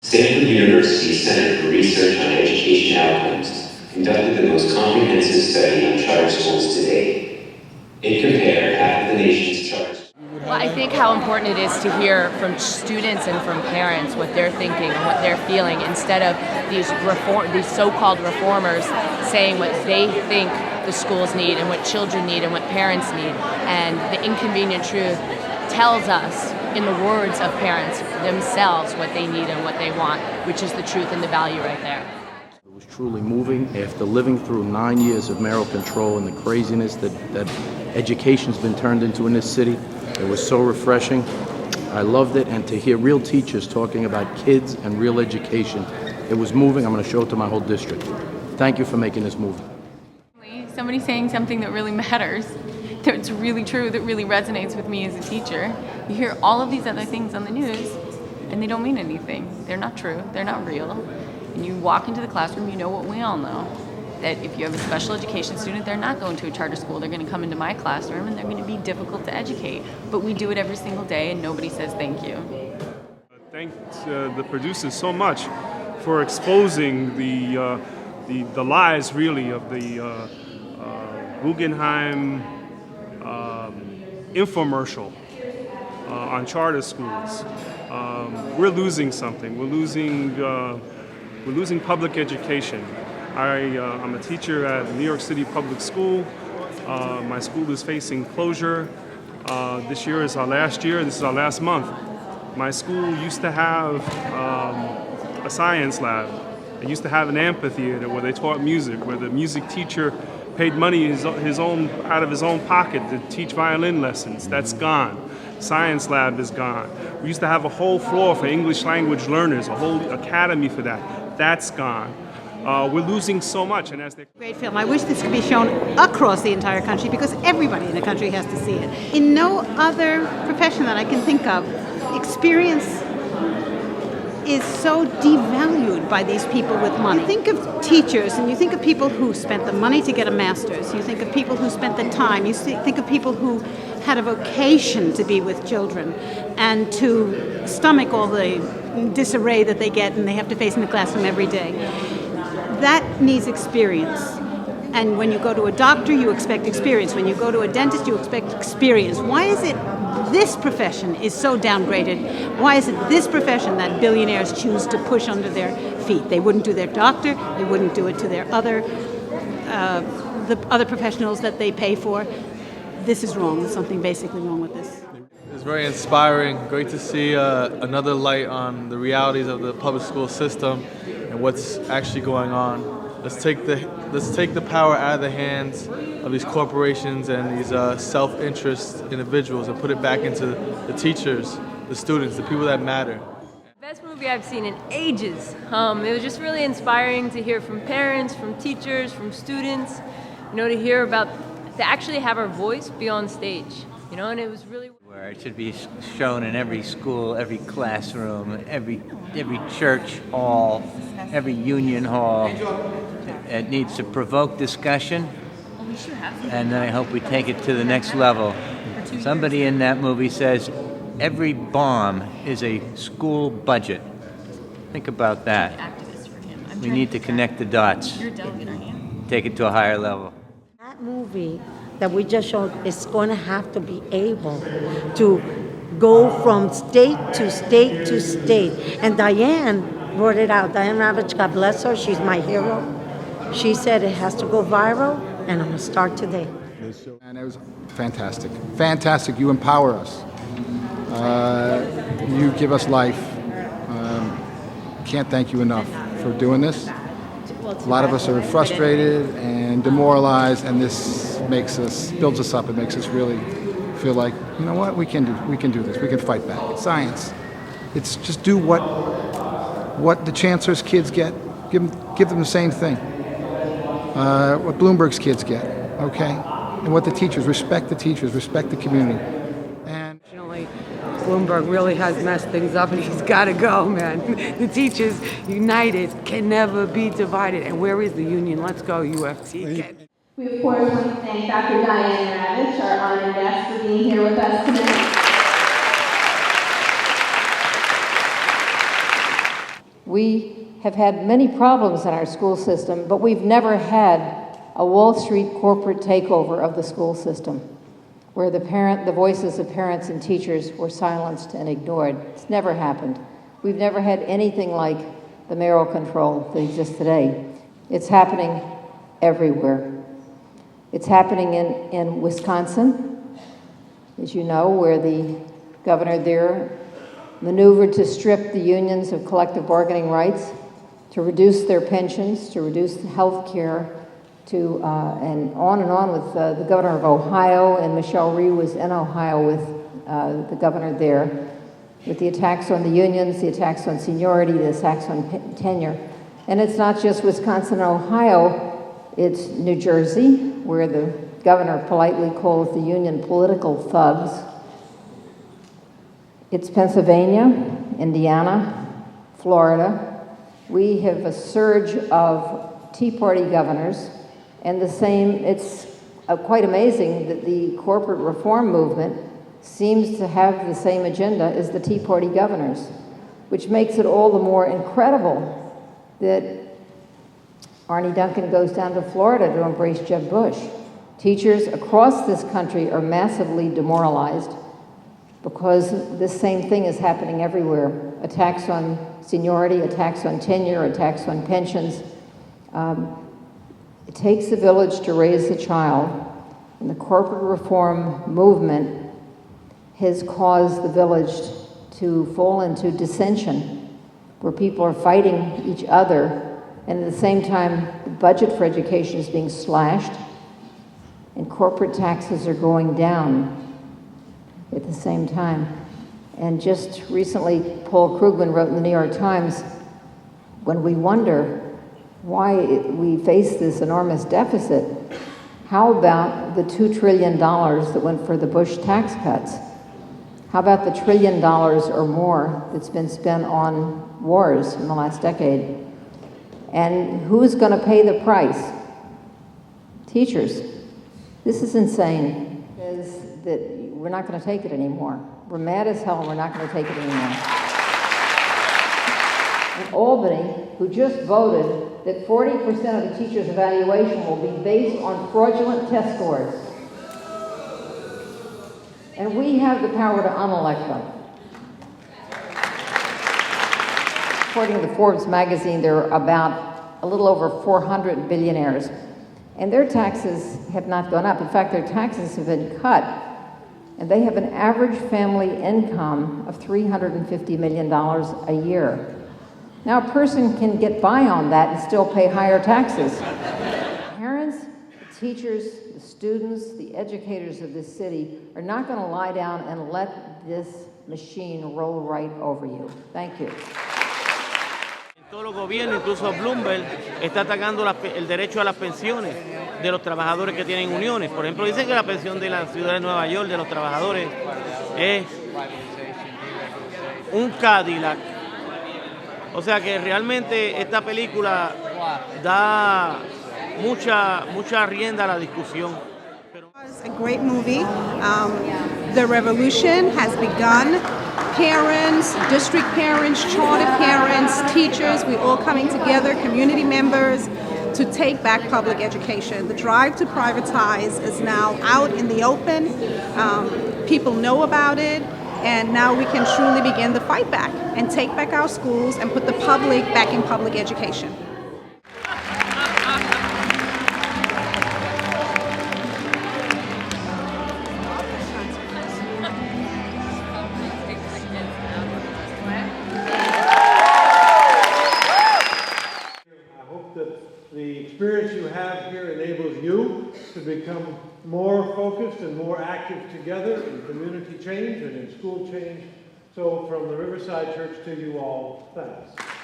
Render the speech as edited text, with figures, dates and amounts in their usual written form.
Stanford University's Center for Research on Education Outcomes conducted the most comprehensive study on charter schools to date. It compared half of the nation's charter schools. Well, I think how important it is to hear from students and from parents what they're thinking and what they're feeling, instead of these so-called reformers saying what they think the schools need and what children need and what parents need. And the inconvenient truth tells us, in the words of parents themselves, what they need and what they want, which is the truth and the value right there. It was truly moving after living through 9 years of mayoral control and the craziness that education's been turned into in this city. It was so refreshing. I loved it, and to hear real teachers talking about kids and real education, it was moving. I'm going to show it to my whole district. Thank you for making this movie. Somebody saying something that really matters, that's really true, that really resonates with me as a teacher. You hear all of these other things on the news, and they don't mean anything. They're not true. They're not real. And you walk into the classroom, you know what we all know, that if you have a special education student, they're not going to a charter school. They're going to come into my classroom, and they're going to be difficult to educate. But we do it every single day, and nobody says thank you. Thank the producers so much for exposing the lies, really, of the Guggenheim infomercial on charter schools. We're losing something. We're losing public education. I'm a teacher at New York City Public School. My school is facing closure. This year is our last year. This is our last month. My school used to have a science lab. It used to have an amphitheater where they taught music, where the music teacher paid money out of his own pocket to teach violin lessons. That's gone. Science lab is gone. We used to have a whole floor for English language learners, a whole academy for that. That's gone. We're losing so much. And Great film. I wish this could be shown across the entire country, because everybody in the country has to see it. In no other profession that I can think of, experience is so devalued by these people with money. You think of teachers, and you think of people who spent the money to get a master's. You think of people who spent the time. You think of people who had a vocation to be with children and to stomach all the disarray that they get and they have to face in the classroom every day. That needs experience. And when you go to a doctor, you expect experience. When you go to a dentist, you expect experience. Why is it this profession is so downgraded? Why is it this profession that billionaires choose to push under their feet? They wouldn't do their doctor. They wouldn't do it to their the other professionals that they pay for. This is wrong. There's something basically wrong with this. It's very inspiring. Great to see another light on the realities of the public school system and what's actually going on. Let's take the power out of the hands of these corporations and these self-interest individuals and put it back into the teachers, the students, the people that matter. Best movie I've seen in ages. It was just really inspiring to hear from parents, from teachers, from students, to actually have our voice be on stage, and it was really... Where it should be shown in every school, every classroom, every church hall, every union hall. It needs to provoke discussion, and then I hope we take it to the next level. Somebody in that movie says, every bomb is a school budget. Think about that. We need to connect the dots, take it to a higher level. That movie that we just showed is going to have to be able to go from state to state to state. And Diane brought it out. Diane Ravitch, God bless her, she's my hero. She said it has to go viral, and I'm going to start today. And it was fantastic. Fantastic. You empower us. You give us life. Can't thank you enough for doing this. A lot of us are frustrated and demoralized, and this builds us up. It makes us really feel like, you know what, we can do this. We can fight back. It's science. It's just do what the chancellor's kids get. Give them the same thing. What Bloomberg's kids get, okay? And what the teachers, respect the community. And Bloomberg really has messed things up, and he's got to go, man. The teachers united can never be divided. And where is the union? Let's go, UFT. We, of course, want to thank Dr. Diane Ravitch, our honored guest, for being here with us tonight. We have had many problems in our school system, but we've never had a Wall Street corporate takeover of the school system, where the voices of parents and teachers were silenced and ignored. It's never happened. We've never had anything like the mayoral control that exists today. It's happening everywhere. It's happening in Wisconsin, as you know, where the governor there maneuvered to strip the unions of collective bargaining rights, to reduce their pensions, to reduce health care, and on with the governor of Ohio, and Michelle Rhee was in Ohio with the governor there, with the attacks on the unions, the attacks on seniority, the attacks on tenure. And it's not just Wisconsin and Ohio, it's New Jersey, where the governor politely calls the union political thugs. It's Pennsylvania, Indiana, Florida. We have a surge of Tea Party governors, and it's quite amazing that the corporate reform movement seems to have the same agenda as the Tea Party governors, which makes it all the more incredible that Arne Duncan goes down to Florida to embrace Jeb Bush. Teachers across this country are massively demoralized because this same thing is happening everywhere. Attacks on seniority, attacks on tenure, attacks on pensions. It takes a village to raise a child, and the corporate reform movement has caused the village to fall into dissension, where people are fighting each other, and at the same time, the budget for education is being slashed, and corporate taxes are going down at the same time. And just recently, Paul Krugman wrote in the New York Times, when we wonder why we face this enormous deficit, how about the $2 trillion that went for the Bush tax cuts? How about the $1 trillion or more that's been spent on wars in the last decade? And who's going to pay the price? Teachers. This is insane. Is that we're not going to take it anymore. We're mad as hell, and we're not going to take it anymore. In Albany, who just voted that 40% of the teachers' evaluation will be based on fraudulent test scores. And we have the power to unelect them. According to Forbes magazine, there are about a little over 400 billionaires, and their taxes have not gone up. In fact, their taxes have been cut, and they have an average family income of $350 million a year. Now, a person can get by on that and still pay higher taxes. Parents, the teachers, the students, the educators of this city are not going to lie down and let this machine roll right over you. Thank you. Todos los gobiernos, incluso Bloomberg, está atacando el derecho a las pensiones de los trabajadores que tienen uniones. Por ejemplo, dicen que la pensión de la ciudad de Nueva York de los trabajadores es un Cadillac. O sea que realmente esta película da mucha rienda a la discusión. It's a great movie. The revolution has begun. Parents, district parents, charter parents, teachers, we're all coming together, community members, to take back public education. The drive to privatize is now out in the open. People know about it, and now we can truly begin the fight back and take back our schools and put the public back in public education. The experience you have here enables you to become more focused and more active together in community change and in school change. So from the Riverside Church to you all, thanks.